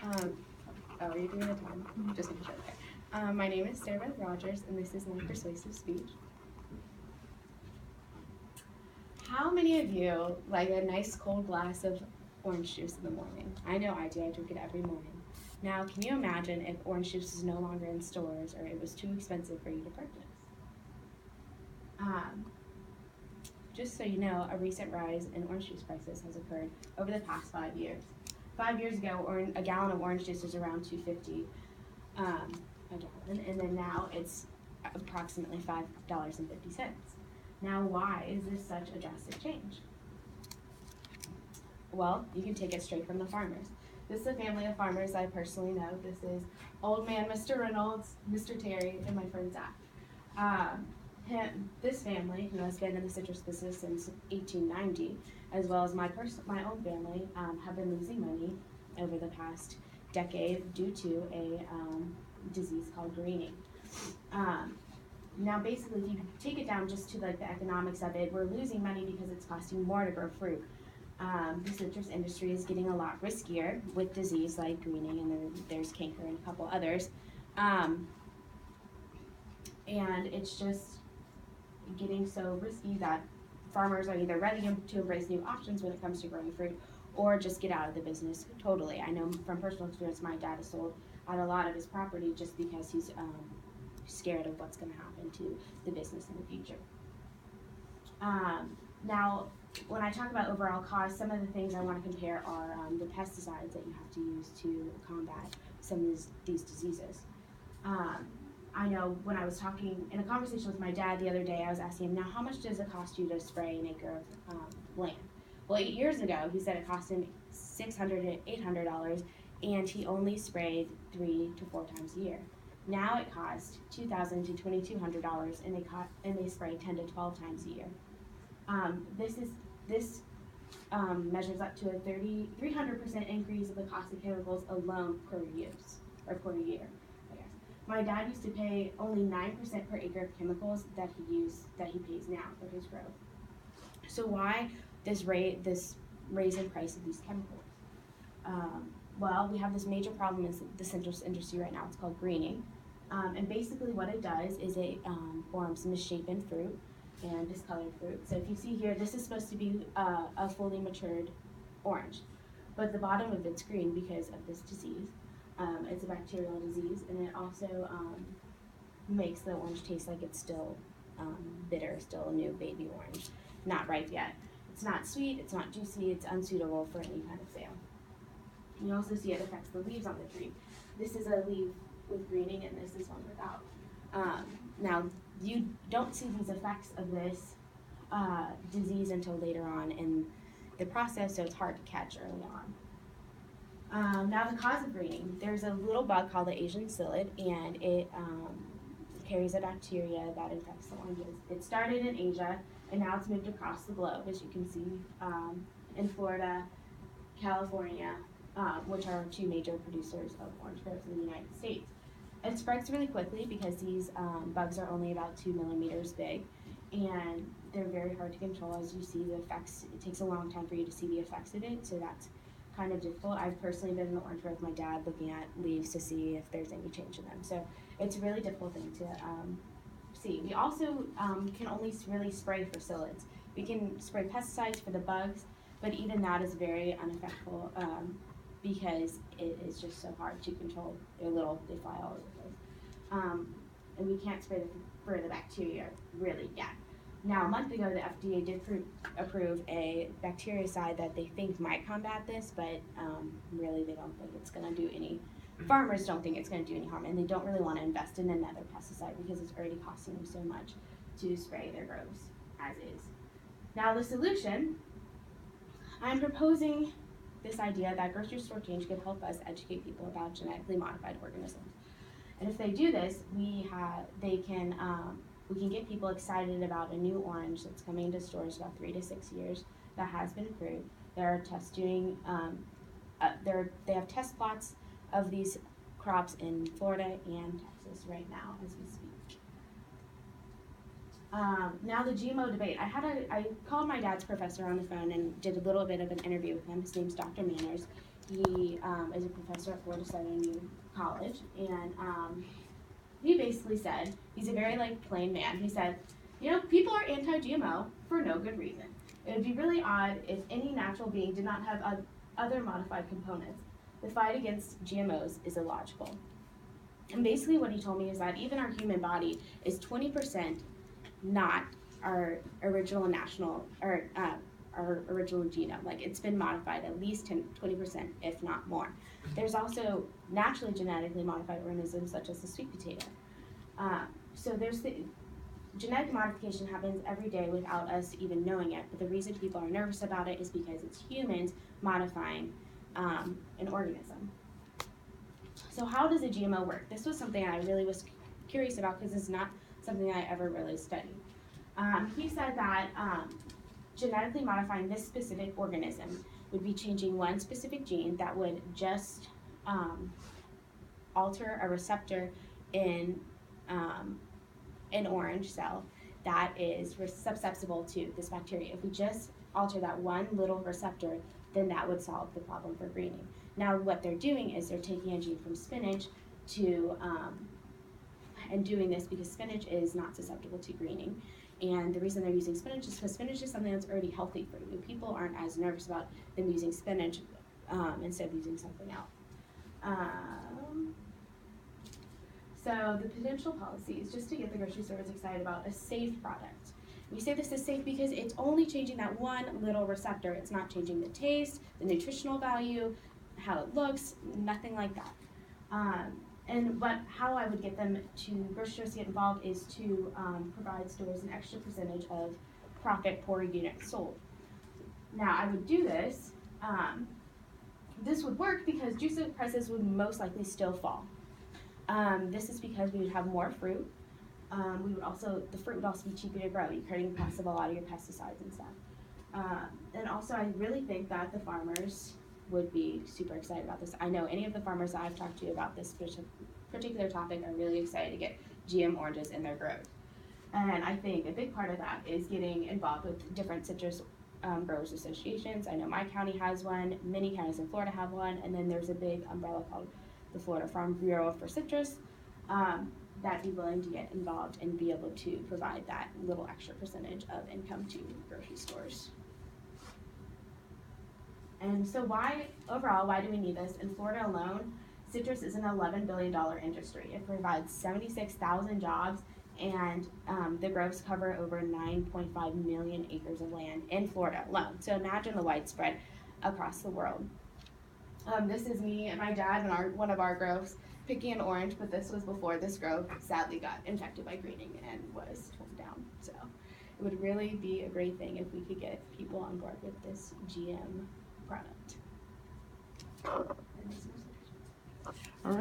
Um, oh, are you doing the time? Just making sure. Okay. My name is Sara Rogers, and this is my persuasive speech. How many of you like a nice cold glass of orange juice in the morning? I know I do. I drink it every morning. Now, can you imagine if orange juice is no longer in stores or it was too expensive for you to purchase? Um, just so you know, a recent rise in orange juice prices has occurred over the past 5 years. 5 years ago, a gallon of orange juice was around $2.50 a gallon, and then now it's approximately $5.50. Now, why is this such a drastic change? Well, you can take it straight from the farmers. This is a family of farmers I personally know. This is old man Mr. Reynolds, Mr. Terry, and my friend Zach. This family, who has been in the citrus business since 1890, as well as my own family, have been losing money over the past decade due to a disease called greening. Now, basically, if you take it down just to like the economics of it, we're losing money because it's costing more to grow fruit. The citrus industry is getting a lot riskier with disease like greening, and there's canker and a couple others. And it's just getting so risky that farmers are either ready to embrace new options when it comes to growing fruit or just get out of the business totally. I know from personal experience, my dad has sold out a lot of his property just because he's scared of what's going to happen to the business in the future. Now, when I talk about overall costs, some of the things I want to compare are the pesticides that you have to use to combat some of these diseases. I know when I was talking in a conversation with my dad the other day, I was asking him, now how much does it cost you to spray an acre of land? Well, 8 years ago, he said it cost him $600 to $800, and he only sprayed 3 to 4 times a year. Now it costs $2,000 to $2,200, and they spray 10 to 12 times a year. This measures up to a 300% increase of the cost of chemicals alone per use or per year. My dad used to pay only 9% per acre of chemicals that he pays now for his growth. So why this raise in price of these chemicals? Well, we have this major problem in the citrus industry right now. It's called greening, and basically what it does is it forms misshapen fruit and discolored fruit. So if you see here, this is supposed to be a fully matured orange, but the bottom of it's green because of this disease. It's a bacterial disease, and it also makes the orange taste like it's still bitter, still a new baby orange, not ripe yet. It's not sweet, it's not juicy, it's unsuitable for any kind of sale. You also see it affects the leaves on the tree. This is a leaf with greening, and this is one without. Now, you don't see these effects of this disease until later on in the process, so it's hard to catch early on. Now, the cause of greening. There's a little bug called the Asian psyllid, and it carries a bacteria that infects the oranges. It started in Asia, and now it's moved across the globe, as you can see, in Florida, California, which are 2 major producers of orange groves in the United States. It spreads really quickly because these bugs are only about 2 millimeters big, and they're very hard to control. As you see the effects, it takes a long time for you to see the effects of it, so that's kind of difficult. I've personally been in the orange grove with my dad looking at leaves to see if there's any change in them. So it's a really difficult thing to see. We also can only really spray for psyllids. We can spray pesticides for the bugs, but even that is very ineffectual because it is just so hard to control. They fly all over the place. And we can't spray for the bacteria really yet. Now, a month ago, the FDA did approve a bactericide that they think might combat this, but really they don't think it's going to do any, farmers don't think it's going to do any harm, and they don't really want to invest in another pesticide because it's already costing them so much to spray their groves as is. Now, the solution, I'm proposing this idea that grocery store change could help us educate people about genetically modified organisms. And if they do this, we can get people excited about a new orange that's coming to stores about 3 to 6 years that has been approved. They're they have test plots of these crops in Florida and Texas right now as we speak. Now the GMO debate. I called my dad's professor on the phone and did a little bit of an interview with him. His name's Dr. Manners. He is a professor at Florida Southern College, and he basically said, he's a very plain man. He said, people are anti-GMO for no good reason. It would be really odd if any natural being did not have other modified components. The fight against GMOs is illogical. And basically what he told me is that even our human body is 20% not our original our original genome. Like, it's been modified at least 20%, if not more. There's also naturally genetically modified organisms such as the sweet potato. So there's the genetic modification happens every day without us even knowing it. But the reason people are nervous about it is because it's humans modifying an organism. So how does a GMO work? This was something I really was curious about because it's not something I ever really studied. He said that genetically modifying this specific organism would be changing one specific gene that would just alter a receptor in an orange cell that is susceptible to this bacteria. If we just alter that one little receptor, then that would solve the problem for greening. Now what they're doing is they're taking a gene from spinach and doing this because spinach is not susceptible to greening. And the reason they're using spinach is because spinach is something that's already healthy for you. People aren't as nervous about them using spinach instead of using something else. So the potential policies, just to get the grocery stores excited about a safe product. We say this is safe because it's only changing that one little receptor. It's not changing the taste, the nutritional value, how it looks, nothing like that. But how I would get them to grocery stores to get involved is to provide stores an extra percentage of profit per unit sold. Now I would do this. This would work because juice prices would most likely still fall. This is because we would have more fruit. The fruit would also be cheaper to grow. You're cutting costs of a lot of your pesticides and stuff. And also, I really think that the farmers would be super excited about this. I know any of the farmers that I've talked to about this particular topic are really excited to get GM oranges in their groves. And I think a big part of that is getting involved with different citrus growers associations. I know my county has one, many counties in Florida have one, and then there's a big umbrella called the Florida Farm Bureau for Citrus that'd be willing to get involved and be able to provide that little extra percentage of income to grocery stores. And so why do we need this? In Florida alone, citrus is an $11 billion industry. It provides 76,000 jobs, and the groves cover over 9.5 million acres of land in Florida alone. So imagine the widespread across the world. This is me and my dad in one of our groves picking an orange, but this was before this grove sadly got infected by greening and was torn down. So it would really be a great thing if we could get people on board with this GM product. All right.